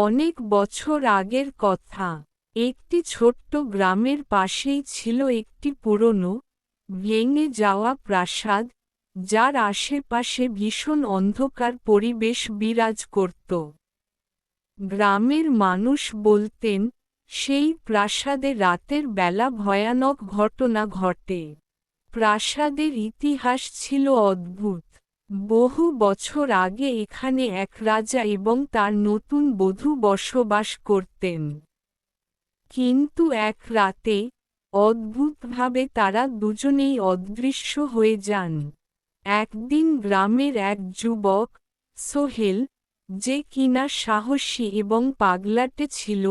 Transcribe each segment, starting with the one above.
অনেক বছর আগের কথা। একটি ছোট্ট গ্রামের পাশেই ছিল একটি পুরনো, ভেঙে যাওয়া প্রাসাদ, যার আশেপাশে ভীষণ অন্ধকার পরিবেশ বিরাজ করত। গ্রামের মানুষ বলতেন, সেই প্রাসাদে রাতের বেলা ভয়ানক ঘটনা ঘটে। প্রাসাদের ইতিহাস ছিল অদ্ভুত। বহু বছর আগে এখানে এক রাজা এবং তার নতুন বধূ বসবাস করতেন। কিন্তু এক রাতে, অদ্ভুতভাবে তারা দুজনেই অদৃশ্য হয়ে যান। একদিন গ্রামের এক যুবক, সোহেল, যে কিনা সাহসী এবং পাগলাটে ছিল,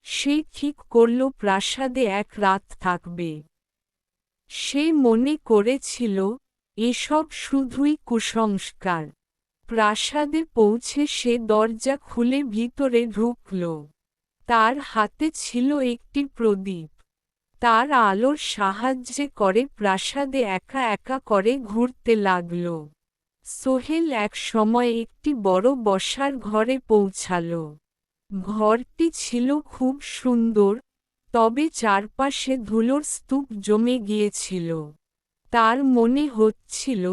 সে ঠিক করল প্রাসাদে এক রাত থাকবে। সে মনে করেছিল, এসব শুধুই কুসংস্কার। প্রাসাদে পৌঁছে সে দরজা খুলে ভিতরে ঢুকল। তার হাতে ছিল একটি প্রদীপ। তার আলোর সাহায্যে করে প্রাসাদে একা একা করে ঘুরতে লাগল। সোহেল এক সময় একটি বড় বসার ঘরে পৌঁছাল। ঘরটি ছিল খুব সুন্দর, তবে চারপাশে ধুলোর স্তূপ জমে গিয়েছিল। তার মনে হচ্ছিল,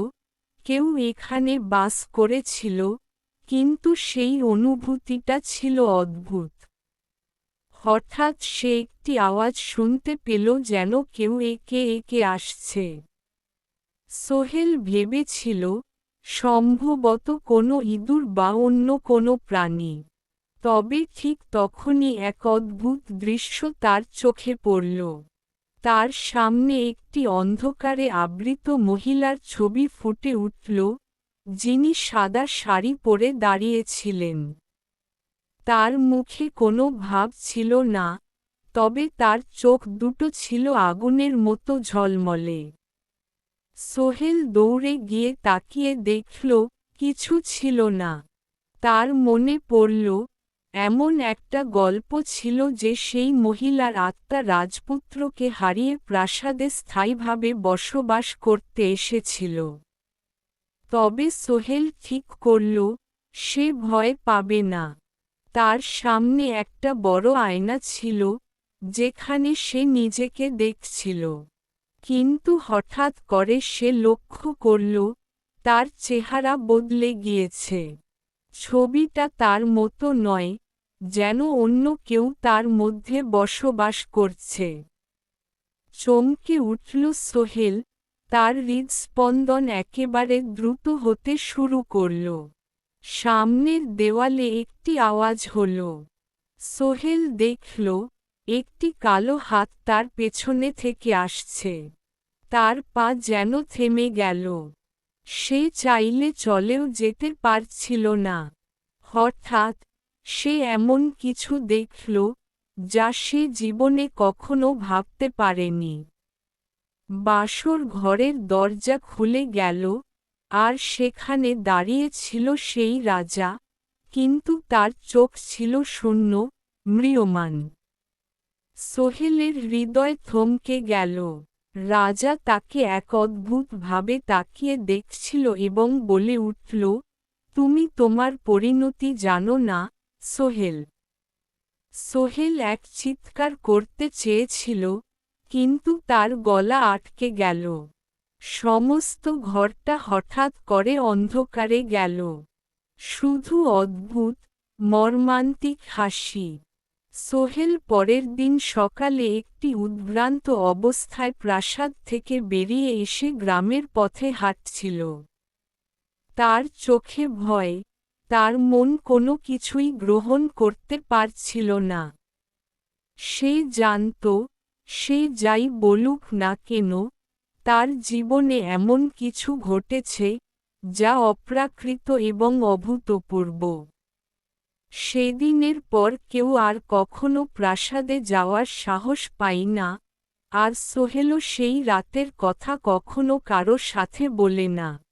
কেউ এখানে বাস করেছিল, কিন্তু সেই অনুভূতিটা ছিল অদ্ভুত। হঠাৎ সে একটি আওয়াজ শুনতে পেল, যেন কেউ একে একে আসছে। সোহেল ভেবেছিল, সম্ভবত কোনো ইঁদুর বা অন্য কোনো প্রাণী। তবে ঠিক তখনই এক অদ্ভুত দৃশ্য তার চোখে পড়ল। তার সামনে একটি অন্ধকারে আবৃত মহিলার ছবি ফুটে উঠল, যিনি সাদা শাড়ি পরে দাঁড়িয়েছিলেন। তার মুখে কোনো ভাব ছিল না, তবে তার চোখ দুটো ছিল আগুনের মতো ঝলমলে। সোহেল দৌড়ে গিয়ে তাকিয়ে দেখল, কিছু ছিল না। তার মনে পড়ল, এমন একটা গল্প ছিল যে সেই মহিলার আত্মা রাজপুত্রকে হারিয়ে প্রাসাদে স্থায়ীভাবে বসবাস করতে এসেছিল। তবে সোহেল ঠিক করল, সে ভয় পাবে না। তার সামনে একটা বড় আয়না ছিল, যেখানে সে নিজেকে দেখছিল। কিন্তু হঠাৎ করে সে লক্ষ্য করল, তার চেহারা বদলে গিয়েছে। ছবিটা তার মতো নয়, যেন অন্য কেউ তার মধ্যে বসবাস করছে। চমকে উঠল সোহেল, তার হৃদস্পন্দন একেবারে দ্রুত হতে শুরু করল। সামনের দেওয়ালে একটি আওয়াজ হল। সোহেল দেখল, একটি কালো হাত তার পেছনে থেকে আসছে। তার পা যেন থেমে গেল। সে চাইলে চলেও যেতে পারছিল না। হঠাৎ, সে এমন কিছু দেখল, যা সে জীবনে কখনো ভাবতে পারেনি। বাসর ঘরের দরজা খুলে গেল, আর সেখানে দাঁড়িয়ে ছিল সেই রাজা, কিন্তু তার চোখ ছিল শূন্য, ম্রিয়মাণ। সোহেলের হৃদয় থমকে গেল। রাজা তাকে এক অদ্ভুতভাবে তাকিয়ে দেখছিল এবং বলে উঠল, তুমি তোমার পরিণতি জানো না, সোহেল। সোহেল এক চিৎকার করতে চেয়েছিল, কিন্তু তার গলা আটকে গেল। সমস্ত ঘরটা হঠাৎ করে অন্ধকারে গেল। শুধু অদ্ভুত, মর্মান্তিক হাসি। সোহেল পরের দিন সকালে একটি উদ্ভ্রান্ত অবস্থায় প্রাসাদ থেকে বেরিয়ে এসে গ্রামের পথে হাঁটছিল। তার চোখে ভয়, তার মন কোনো কিছুই গ্রহণ করতে পারছিল না। সে জানত, সে যাই বলুক না কেন, তার জীবনে এমন কিছু ঘটেছে, যা অপ্রাকৃত এবং অভূতপূর্ব। সেদিনের পর কেউ আর কখনো প্রাসাদে যাওয়ার সাহস পায় না, আর সোহেলও সেই রাতের কথা কখনো কারো সাথে বলে না।